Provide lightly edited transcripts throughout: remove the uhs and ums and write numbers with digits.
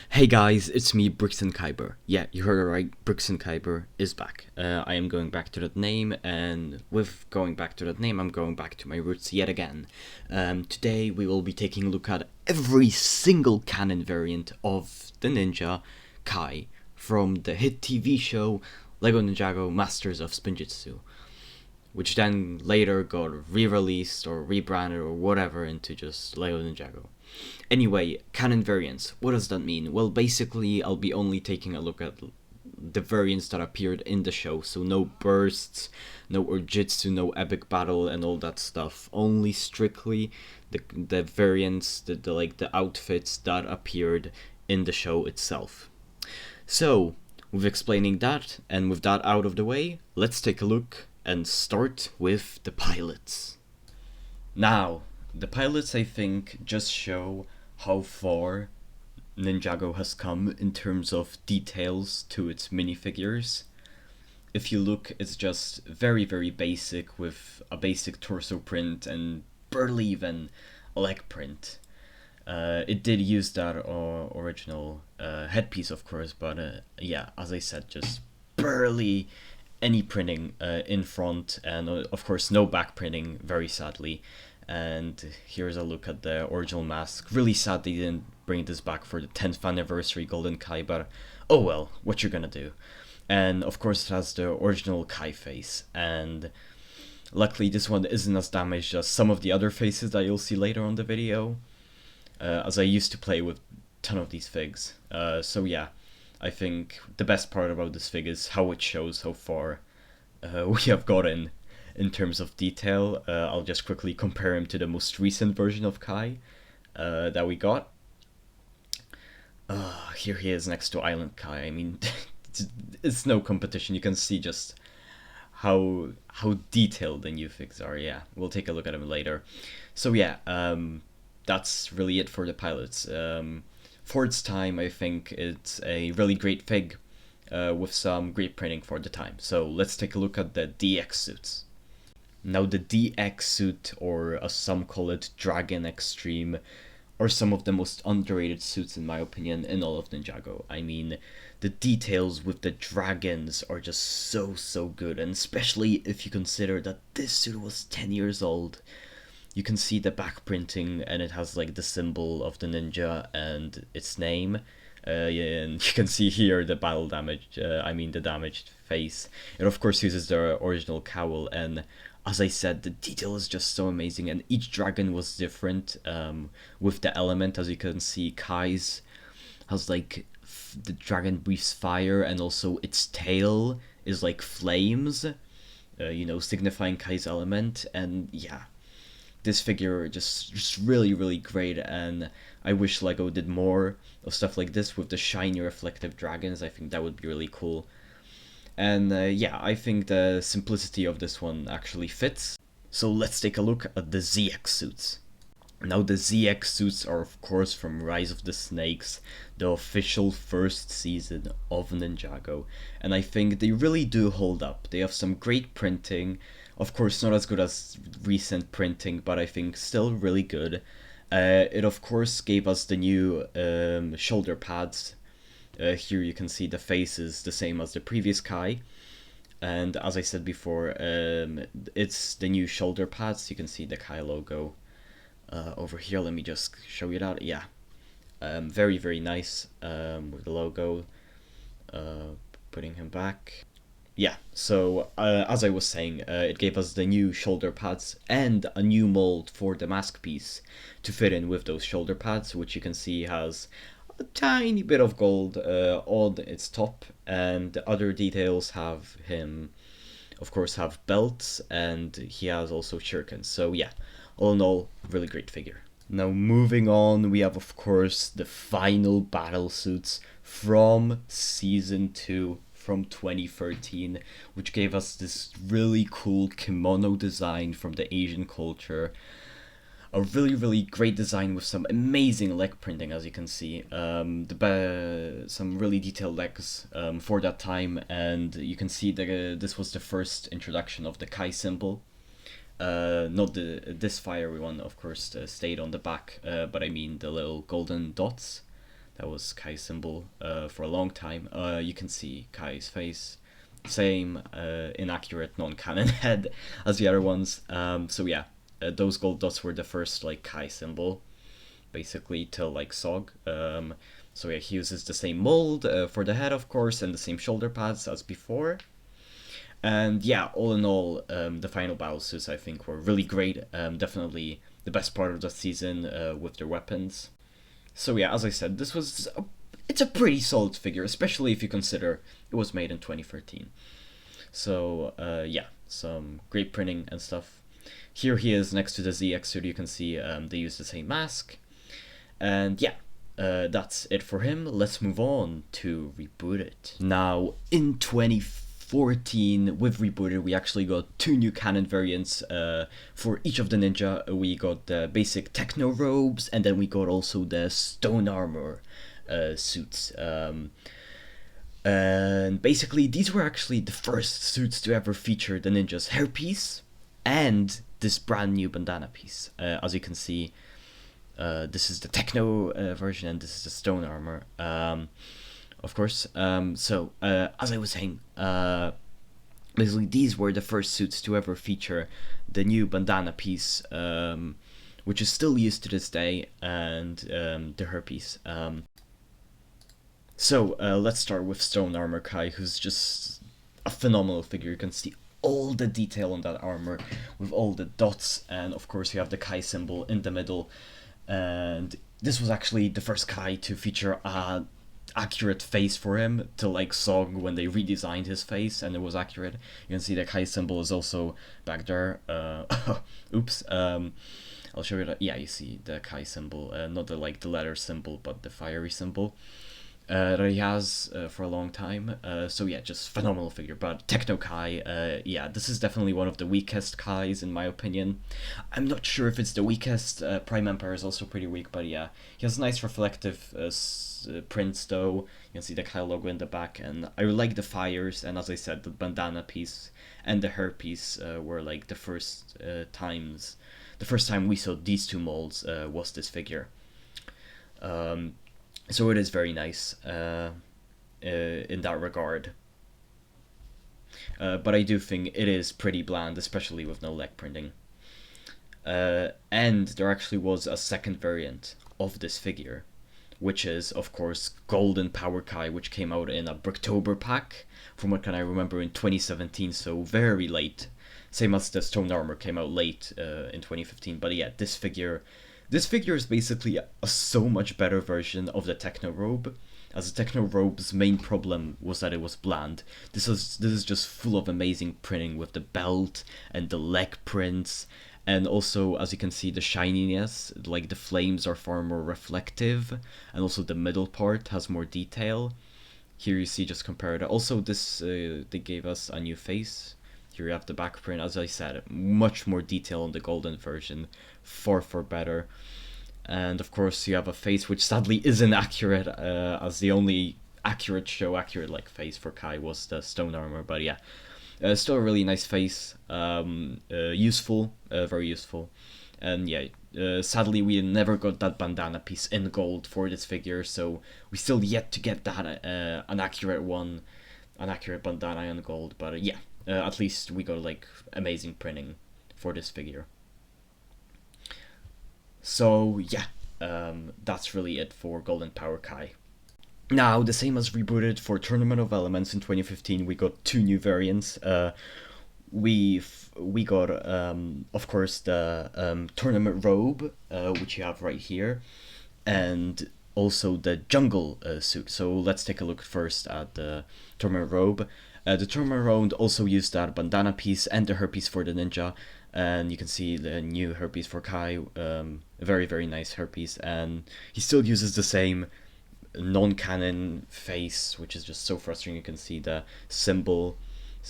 Hey guys, it's me, Brixton Kyber. Yeah, you heard it right, Brixton Kyber is back. I am going back to that name, and with going back to that name, I'm going back to my roots yet again. Today we will be taking a look at every single canon variant of the Ninja Kai from the hit TV show Lego Ninjago Masters of Spinjitzu, which then later got re-released or rebranded or whatever into just Lego Ninjago. Anyway, canon variants. What does that mean? Well, basically, I'll be only taking a look at the variants that appeared in the show. So no bursts, no Urjitsu, no epic battle, and all that stuff. Only strictly the variants, the outfits that appeared in the show itself. So, with explaining that, and with that out of the way, let's take a look and start with the pilots. Now, the pilots, I think, just show how far Ninjago has come in terms of details to its minifigures. If you look, it's just very, very basic with a basic torso print and barely even a leg print. It did use that original headpiece, of course, but yeah, as I said, just barely any printing in front, and of course no back printing, very sadly. And here's a look at the original mask. Really sad they didn't bring this back for the 10th anniversary Golden Kai, but oh well, what you're gonna do. And of course it has the original Kai face, and luckily this one isn't as damaged as some of the other faces that you'll see later on the video, as I used to play with a ton of these figs. So yeah, I think the best part about this fig is how it shows how far we have gotten in terms of detail. I'll just quickly compare him to the most recent version of Kai that we got. Here he is next to Island Kai. I mean, it's no competition. You can see just how detailed the new figs are. Yeah, we'll take a look at him later. So yeah, that's really it for the pilots. For its time, I think it's a really great fig with some great printing for the time. So let's take a look at the DX suits. Now the DX suit, or as some call it, Dragon Extreme, are some of the most underrated suits in my opinion in all of Ninjago. I mean, the details with the dragons are just so good, and especially if you consider that this suit was 10 years old. You can see the back printing, and it has like the symbol of the ninja and its name. Yeah, and you can see here the battle damage, the damaged face. It of course uses the original cowl, and as I said, the detail is just so amazing, and each dragon was different with the element. As you can see, Kai's has like the dragon breathes fire, and also its tail is like flames, signifying Kai's element. And yeah, this figure just really great, and I wish Lego did more of stuff like this with the shiny reflective dragons. I think that would be really cool. And yeah, I think the simplicity of this one actually fits. So let's take a look at the ZX suits. Now the ZX suits are of course from Rise of the Snakes, the official first season of Ninjago, and I think they really do hold up. They have some great printing, of course not as good as recent printing, but I think still really good. It of course gave us the new shoulder pads. Here you can see the face is the same as the previous Kai, and as I said before, it's the new shoulder pads. You can see the Kai logo over here. Let me just show you that. Yeah, very nice with the logo. Putting him back. Yeah, so as I was saying, it gave us the new shoulder pads and a new mold for the mask piece to fit in with those shoulder pads, which you can see has a tiny bit of gold on its top, and the other details have him, of course, have belts, and he has also shurikens. So yeah, all in all, really great figure. Now moving on, we have of course the final battle suits from season 2 from 2013, which gave us this really cool kimono design from the Asian culture. A really great design with some amazing leg printing, as you can see. Some really detailed legs for that time, and you can see that this was the first introduction of the Kai symbol. Not this fiery one, of course, stayed on the back, but I mean the little golden dots That was Kai's symbol for a long time. You can see Kai's face, same inaccurate non-canon head as the other ones. So yeah, those gold dots were the first like Kai symbol, basically, till like Sog. So yeah, he uses the same mold for the head, of course, and the same shoulder pads as before. And yeah, all in all, the final battle suits I think were really great. Definitely the best part of the season with their weapons. So yeah, as I said, it's a pretty solid figure, especially if you consider it was made in 2013. So yeah, some great printing and stuff. Here he is next to the ZX suit. You can see they use the same mask. And yeah, that's it for him. Let's move on to Rebooted. Now, in 2014, with Rebooted, we actually got 2 new Canon variants for each of the ninja. We got the basic techno robes, and then we got also the stone armor suits. And basically, these were actually the first suits to ever feature the ninja's hairpiece and this brand new bandana piece. As you can see, this is the techno version, and this is the stone armor, of course. So as I was saying, basically these were the first suits to ever feature the new bandana piece, which is still used to this day, and the hairpiece. So let's start with stone armor Kai, who's just a phenomenal figure. You can see all the detail on that armor with all the dots, and of course you have the Kai symbol in the middle. And this was actually the first Kai to feature a accurate face for him, to like Sog when they redesigned his face and it was accurate. You can see the Kai symbol is also back there. Oops. I'll show you that. Yeah, you see the Kai symbol, not the like the letter symbol, but the fiery symbol that he has for a long time. So yeah, just phenomenal figure. But Techno Kai, yeah, this is definitely one of the weakest Kais in my opinion. I'm not sure if it's the weakest. Prime Empire is also pretty weak, but yeah, he has nice reflective prints though. You can see the Kai logo in the back, and I like the fires, and as I said, the bandana piece and the hair piece were like the first time we saw these two molds was this figure. So it is very nice in that regard. But I do think it is pretty bland, especially with no leg printing. And there actually was a second variant of this figure, which is, of course, Golden Power Kai, which came out in a Bricktober pack, from what can I remember, in 2017, so very late. Same as the Stone Armor came out late in 2015, but yeah, this figure is basically a so much better version of the Techno Robe, as the Techno Robe's main problem was that it was bland. This is just full of amazing printing with the belt and the leg prints, and also, as you can see, the shininess, like the flames are far more reflective, and also the middle part has more detail. Here you see, just compared. Also, this they gave us a new face. Here you have the back print, as I said, much more detail on the golden version, far better. And of course you have a face which sadly isn't accurate, as the only accurate like face for Kai was the stone armor, but yeah, still a really nice face, useful, very useful. And yeah, sadly we never got that bandana piece in gold for this figure, so we still yet to get that an accurate bandana in gold, but yeah. At least we got like amazing printing for this figure. So yeah, that's really it for Golden Power Kai. Now, the same as Rebooted, for Tournament of Elements in 2015, we got 2 new variants. We got, of course, the Tournament Robe, which you have right here, and also the Jungle suit. So let's take a look first at the Tournament Robe. The Tournament Robe also used that bandana piece and the hairpiece for the ninja, and you can see the new hairpiece for Kai, a very, very nice hairpiece, and he still uses the same non-canon face, which is just so frustrating. You can see the symbol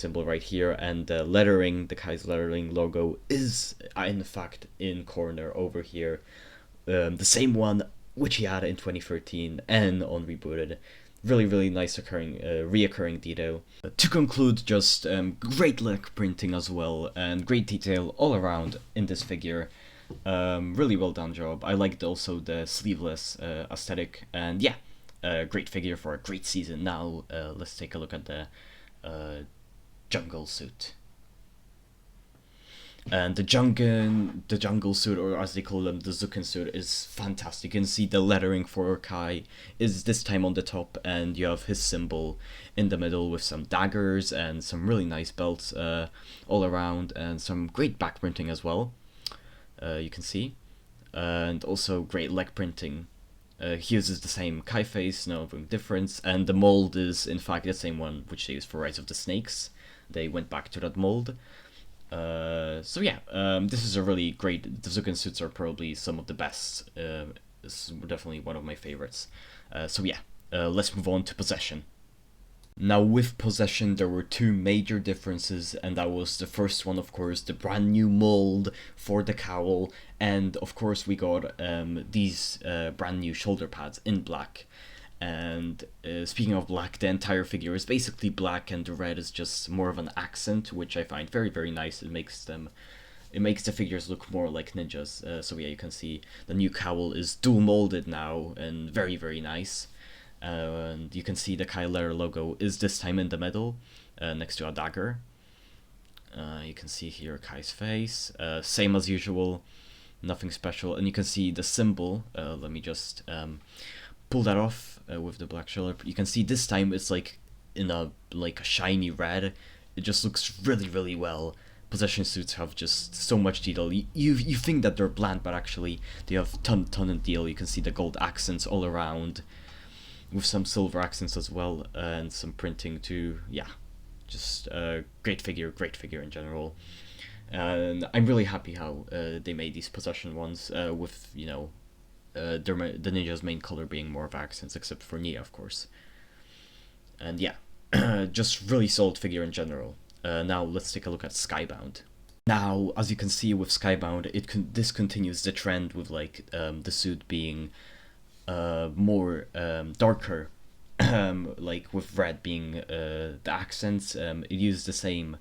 right here, and the lettering, the Kai's lettering logo is in fact in corner over here, the same one which he had in 2013 and on Rebooted. Really, really nice reoccurring detail. To conclude, just great leg printing as well, and great detail all around in this figure. Really well done job. I liked also the sleeveless aesthetic, and yeah, a great figure for a great season. Now let's take a look at the jungle suit. And the jungle suit, or as they call them, the Zuken suit, is fantastic. You can see the lettering for Kai is this time on the top, and you have his symbol in the middle with some daggers and some really nice belts all around, and some great back printing as well. You can see, and also great leg printing. He uses the same Kai face, no difference, and the mold is in fact the same one which they used for Rise of the Snakes. They went back to that mold. So yeah, this is a really great. The Zuken suits are probably some of the best. This is definitely one of my favorites. So yeah, let's move on to Possession. Now with Possession, there were two major differences, and that was the first one, of course, the brand new mold for the cowl, and of course we got these brand new shoulder pads in black. And speaking of black, the entire figure is basically black, and the red is just more of an accent, which I find very, very nice. It makes the figures look more like ninjas. So yeah, you can see the new cowl is dual molded now, and very, very nice. And you can see the Kai letter logo is this time in the middle, next to a dagger. You can see here Kai's face, same as usual, nothing special. And you can see the symbol. Let me just pull that off with the black shoulder. You can see this time it's like in a shiny red. It just looks really, really well. Possession suits have just so much detail. You think that they're bland, but actually they have ton of detail. You can see the gold accents all around, with some silver accents as well, and some printing too. Yeah, just a great figure in general. And I'm really happy how they made these Possession ones with, you know, the ninja's main color being more of accents, except for Nia, of course. And yeah, just really solid figure in general. Now let's take a look at Skybound. Now, as you can see with Skybound, this continues the trend with like the suit being more darker, like with red being the accents. It used the same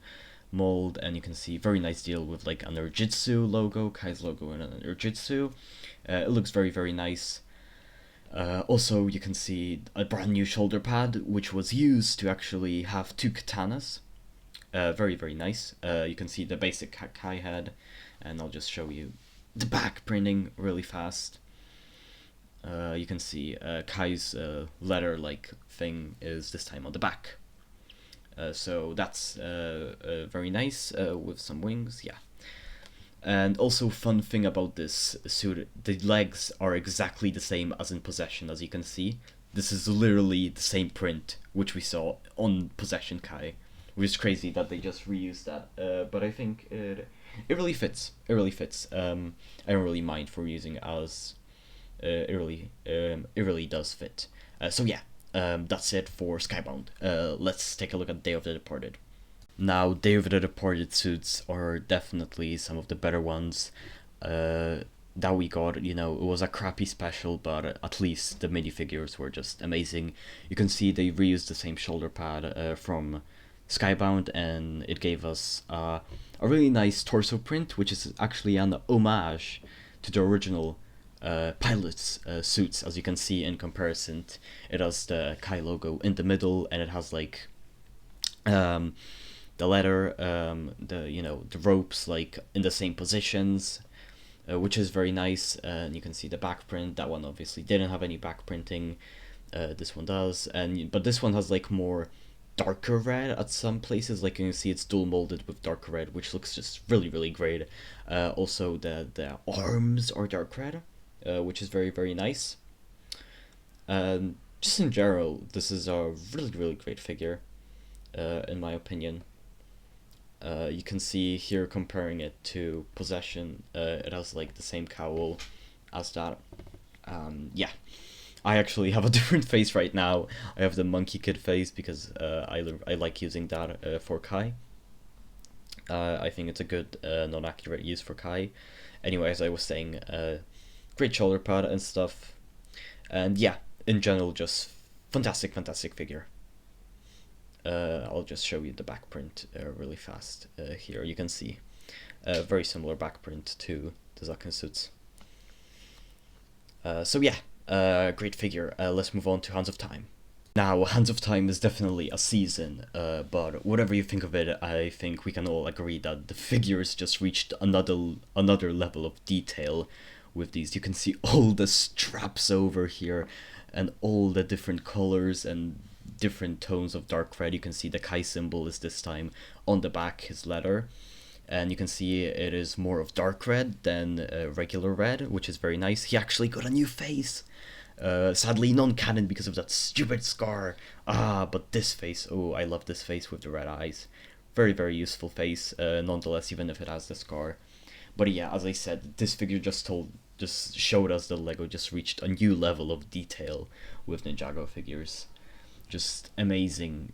mold, and you can see very nice deal with like an Urjitsu logo, Kai's logo, and an Urjitsu. It looks very, very nice. Also, you can see a brand new shoulder pad, which was used to actually have two katanas. Very, very nice. You can see the basic Kai head, and I'll just show you the back printing really fast. You can see Kai's letter-like thing is this time on the back. So that's very nice with some wings, yeah. And also, fun thing about this suit, the legs are exactly the same as in Possession, as you can see. This is literally the same print which we saw on Possession Kai, which is crazy that they just reused that. But I think it really fits. It really fits. I don't really mind for using as it really does fit. So yeah, that's it for Skybound. Let's take a look at Day of the Departed. Now, Day of the Departed suits are definitely some of the better ones that we got. You know, it was a crappy special, but at least the minifigures were just amazing. You can see they reused the same shoulder pad from Skybound, and it gave us a really nice torso print, which is actually an homage to the original pilot's suits. As you can see in comparison, it has the Kai logo in the middle, and it has like the letter, the ropes like in the same positions, which is very nice. And you can see the back print. That one obviously didn't have any back printing. This one does, but this one has like more darker red at some places. Like you can see, it's dual molded with darker red, which looks just really, really great. Also, the arms are dark red, which is very, very nice. Just in general, this is a really, really great figure, in my opinion. You can see here, comparing it to Possession, it has like the same cowl as that. Yeah, I actually have a different face right now. I have the Monkey Kid face because I like using that for Kai. I think it's a good non-accurate use for Kai. Anyway, as I was saying, great shoulder pad and stuff. And yeah, in general, just fantastic figure. I'll just show you the back print really fast. Here you can see very similar back print to the Zaken suits. So yeah, Great figure. Let's move on to Hands of Time. Now, Hands of Time is definitely a season, but whatever you think of it, I think we can all agree that the figures just reached another level of detail with these. You can see all the straps over here, and all the different colors and different tones of dark red. You can see the Kai symbol is this time on the back, his letter, and you can see it is more of dark red than regular red, which is very nice. He actually got a new face. Sadly non-canon because of that stupid scar. But this face, oh, I love this face with the red eyes. Very, very useful face, nonetheless, even if it has the scar. But yeah, as I said, this figure just showed us that LEGO just reached a new level of detail with Ninjago figures. Just amazing.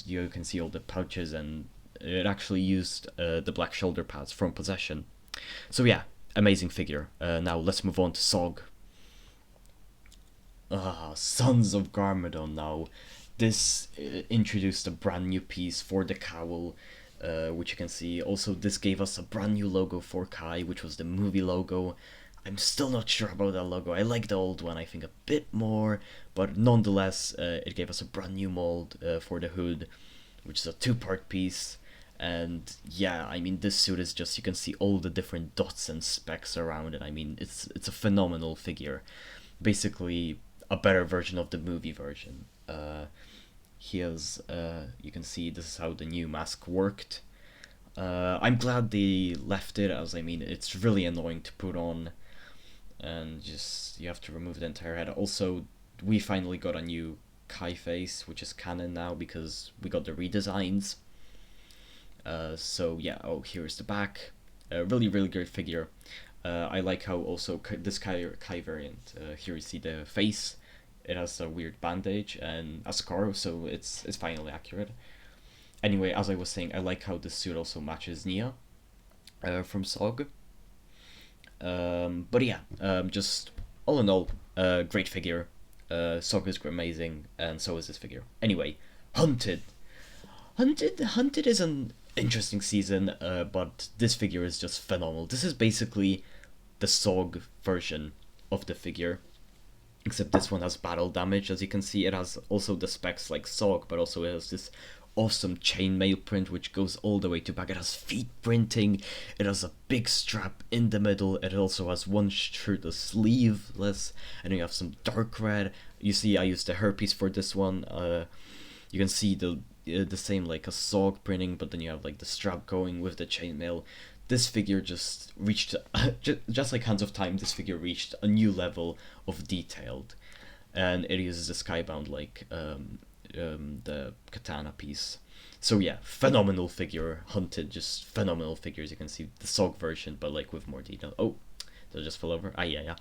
You can see all the pouches, and it actually used the black shoulder pads from Possession. So yeah, amazing figure. Now let's move on to Sog. Sons of Garmadon now. This introduced a brand new piece for the cowl, which you can see. Also, this gave us a brand new logo for Kai, which was the movie logo. I'm still not sure about that logo. I like the old one, I think, a bit more, but nonetheless, it gave us a brand new mold for the hood, which is a two-part piece. And yeah, I mean, this suit is just, you can see all the different dots and specks around it. I mean, it's a phenomenal figure. Basically, a better version of the movie version. He has, you can see this is how the new mask worked. I'm glad they left it, as I mean, it's really annoying to put on, and just, you have to remove the entire head. Also, we finally got a new Kai face, which is canon now, because we got the redesigns. So yeah, oh, here's the back. Really, really great figure. I like how also this Kai variant, here you see the face. It has a weird bandage and a scar, so it's finally accurate. Anyway, as I was saying, I like how this suit also matches Nia from Sog. But yeah, just all in all, great figure. Sog is amazing, and so is this figure. Anyway, Hunted. Hunted is an interesting season, but this figure is just phenomenal. This is basically the Sog version of the figure, except this one has battle damage. As you can see, it has also the specs like Sog, but also it has this awesome chainmail print which goes all the way to back. It has feet printing, it has a big strap in the middle, it also has one shirt that's sleeveless, and you have some dark red. You see I used the hairpiece for this one. You can see the same like a Sog printing, but then you have like the strap going with the chainmail. This figure just reached, just like Hands of Time, this figure reached a new level of detailed, and it uses the skybound like the katana piece. So yeah, phenomenal figure. Hunted, just phenomenal figures. You can see the Sog version, but like with more detail. Oh, did I just fall over? Yeah.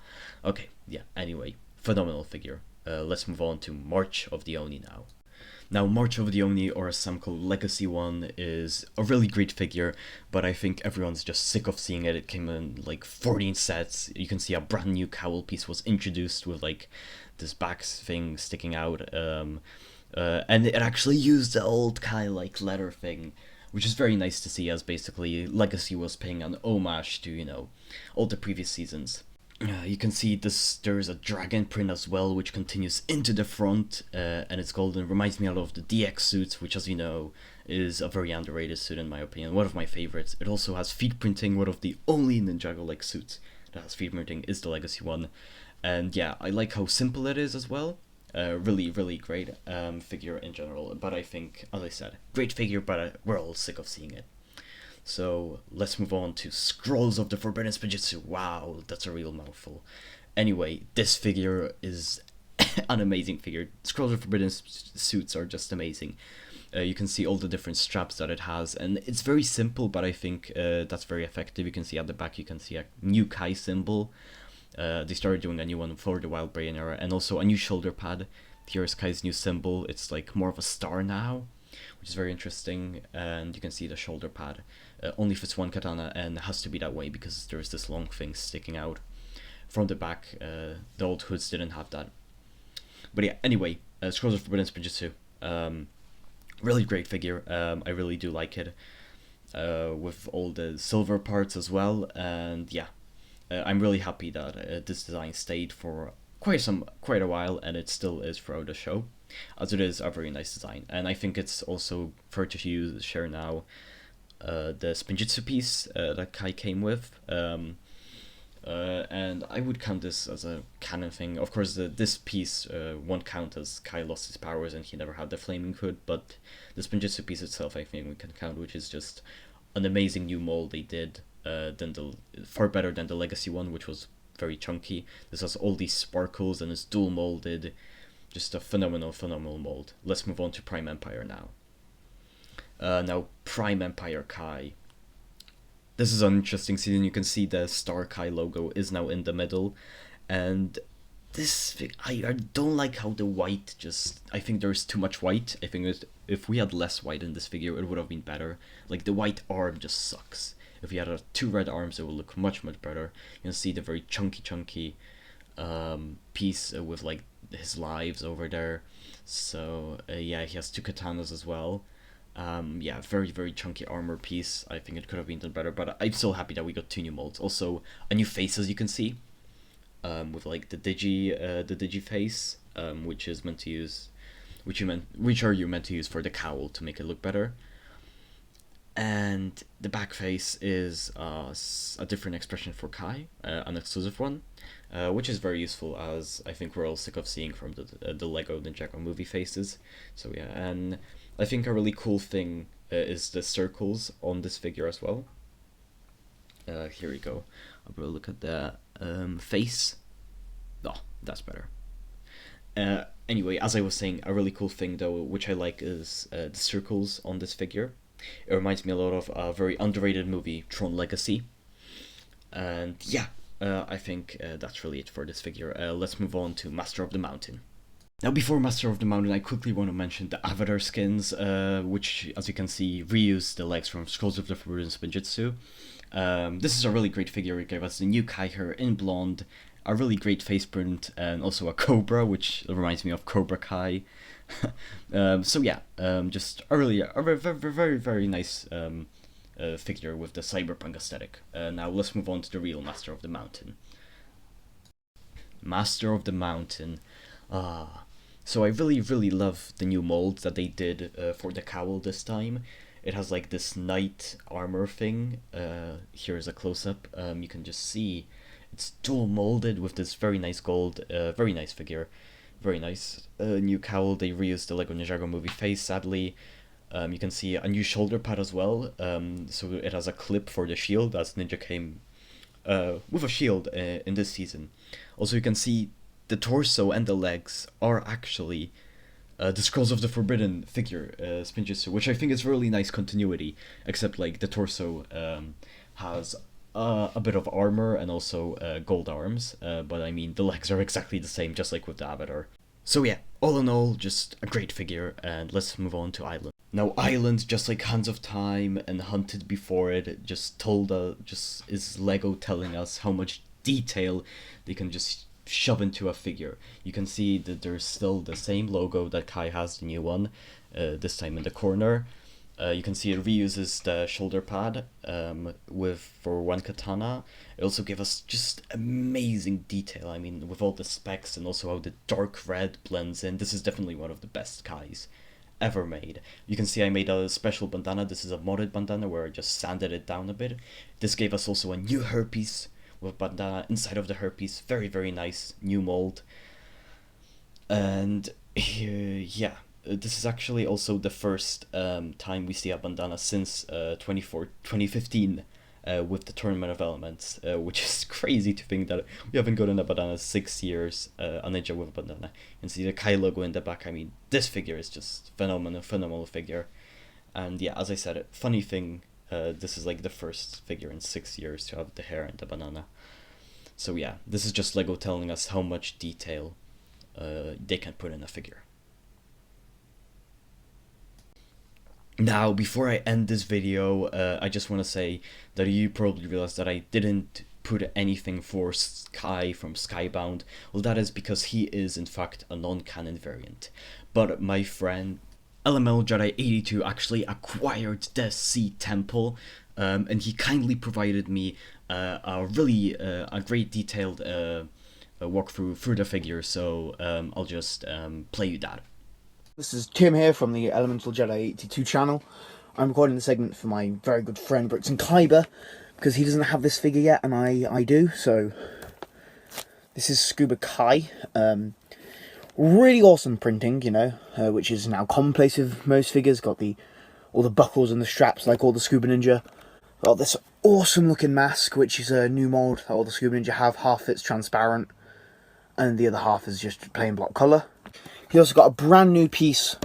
Okay, yeah. Anyway, phenomenal figure. Let's move on to March of the Oni now. Now, March of the Oni, or as some call Legacy One, is a really great figure, but I think everyone's just sick of seeing it. It came in like 14 sets. You can see a brand new cowl piece was introduced with like this back thing sticking out, and it actually used the old Kai like letter thing, which is very nice to see, as basically Legacy was paying an homage to, you know, all the previous seasons. You can see there's a dragon print as well, which continues into the front, and it's golden. Reminds me a lot of the DX suits, which, as you know, is a very underrated suit in my opinion. One of my favorites. It also has feet printing. One of the only Ninjago-like suits that has feet printing is the Legacy one. And yeah, I like how simple it is as well. Really, really great figure in general. But I think, as I said, great figure, but we're all sick of seeing it. So let's move on to Scrolls of the Forbidden Spijitzu. Wow, that's a real mouthful. Anyway, this figure is an amazing figure. Scrolls of Forbidden suits are just amazing. You can see all the different straps that it has, and it's very simple, but I think that's very effective. You can see at the back, you can see a new Kai symbol. They started doing a new one for the Wild Brain era, and also a new shoulder pad. Here's Kai's new symbol. It's like more of a star now, which is very interesting, and you can see the shoulder pad. Only fits one katana, and it has to be that way because there's this long thing sticking out from the back. The old hoods didn't have that. But yeah, anyway, Scrolls of Forbidden Spijitzu. Really great figure. I really do like it, with all the silver parts as well, and yeah. I'm really happy that this design stayed for quite a while, and it still is throughout the show, as it is a very nice design. And I think it's also fair to share now the Spinjitzu piece that Kai came with. And I would count this as a canon thing. Of course, this piece won't count as Kai lost his powers and he never had the flaming hood, but the Spinjitzu piece itself, I think we can count, which is just an amazing new mold they did. Far better than the legacy one, which was very chunky. This has all these sparkles and is dual molded. Just a phenomenal mold. Let's move on to Prime Empire now. Now, Prime Empire Kai. This is an interesting scene. You can see the Star Kai logo is now in the middle, and I don't like how the white I think there's too much white. I think if we had less white in this figure, it would have been better. Like, the white arm just sucks. If we had two red arms, it would look much better. You can see the very chunky piece with like his lives over there. So yeah, he has two katanas as well. Yeah, very chunky armor piece. I think it could have been done better, but I'm so happy that we got two new molds. Also, a new face, as you can see, with like the digi face, which is meant to use, which are you meant to use for the cowl to make it look better. And the back face is a different expression for Kai, an exclusive one, which is very useful, as I think we're all sick of seeing from the Lego Ninjago movie faces. So yeah, and I think a really cool thing is the circles on this figure as well. Here we go. I'll look at the face. Oh, that's better. Anyway, as I was saying, a really cool thing though, which I like, is the circles on this figure. It reminds me a lot of a very underrated movie, Tron Legacy. And yeah, I think that's really it for this figure. Let's move on to Master of the Mountain. Now, before Master of the Mountain, I quickly want to mention the Avatar skins, which, as you can see, reuse the legs from Scrolls of the Forbidden Spinjitzu. This is a really great figure. It gave us the new Kai hair in blonde, a really great face print, and also a cobra, which reminds me of Cobra Kai. So yeah, just a very nice figure with the cyberpunk aesthetic. Now let's move on to the real Master of the Mountain. Master of the Mountain. So I really love the new mold that they did for the cowl this time. It has like this knight armor thing. Here's a close-up. You can just see it's dual molded with this very nice gold, very nice figure. Very nice. New cowl. They reused the Lego Ninjago movie face, sadly. You can see a new shoulder pad as well. So it has a clip for the shield, as Ninja came with a shield in this season. Also, you can see the torso and the legs are actually the Scrolls of the Forbidden figure, Spinjitzu, which I think is really nice continuity, except like the torso has a bit of armor and also gold arms, but I mean the legs are exactly the same, just like with the Avatar. So yeah, all in all, just a great figure, and let's move on to Island. Now Island, just like Hands of Time and Hunted before it, just is Lego telling us how much detail they can just shove into a figure. You can see that there's still the same logo that Kai has, the new one, this time in the corner. You can see it reuses the shoulder pad for one katana. It also gave us just amazing detail. I mean, with all the specs and also how the dark red blends in. This is definitely one of the best Kais ever made. You can see I made a special bandana. This is a modded bandana where I just sanded it down a bit. This gave us also a new hairpiece with bandana inside of the hairpiece. Very nice new mold. And yeah. This is actually also the first time we see a bandana since 2015 with the Tournament of Elements, which is crazy to think that we haven't gotten a bandana 6 years, a ninja with a bandana. You can see the Kai logo in the back. I mean, this figure is just phenomenal figure. And yeah, as I said, funny thing, this is like the first figure in 6 years to have the hair and the banana. So yeah, this is just Lego telling us how much detail they can put in a figure. Now, before I end this video, I just want to say that you probably realized that I didn't put anything for Sky from Skybound. Well, that is because he is, in fact, a non-canon variant. But my friend LML Jedi 82 actually acquired the Sea Temple, and he kindly provided me a great detailed walk through the figure, so I'll just play you that. This is Tim here from the Elemental Jedi 82 channel. I'm recording the segment for my very good friend Brixton Kyber because he doesn't have this figure yet and I do, so this is Scuba Kai. Really awesome printing, you know, which is now commonplace with most figures. Got all the buckles and the straps like all the Scuba Ninja. Got this awesome looking mask, which is a new mould that all the Scuba Ninja have. Half it's transparent and the other half is just plain block colour. He also got a brand new piece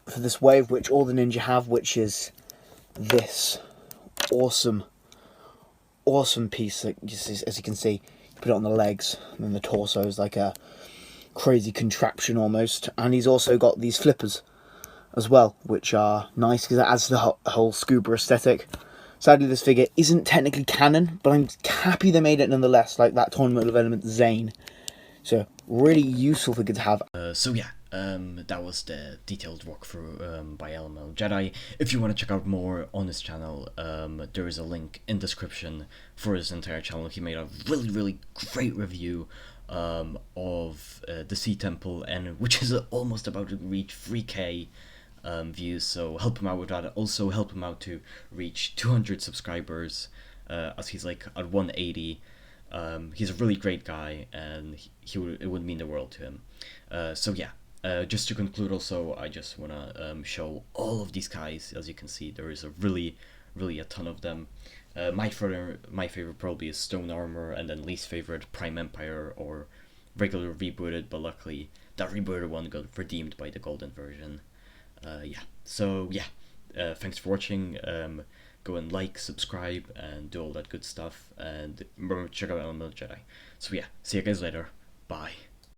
for this wave, which all the Ninja have, which is this awesome piece. That as you can see, you put it on the legs, and then the torso is like a crazy contraption almost. And he's also got these flippers as well, which are nice because it adds to the whole scuba aesthetic. Sadly, this figure isn't technically canon, but I'm happy they made it nonetheless, like that Tournament of Elements Zane. So, really useful figure to have. So yeah, that was the detailed walkthrough by Elemental Jedi. If you want to check out more on his channel, there is a link in description for his entire channel. He made a really great review of the Sea Temple, and which is almost about to reach 3K views, so help him out with that. Also help him out to reach 200 subscribers, as he's like at 180. He's a really great guy, and it would mean the world to him. So yeah, just to conclude, also I just wanna show all of these guys. As you can see, there is really a ton of them. My favorite probably is Stone Armor, and then least favorite Prime Empire or regular rebooted. But luckily, that rebooted one got redeemed by the golden version. Yeah. So yeah, thanks for watching. Go and like, subscribe, and do all that good stuff. And remember to check out Elemental Jedi. So yeah, see you guys later. Bye.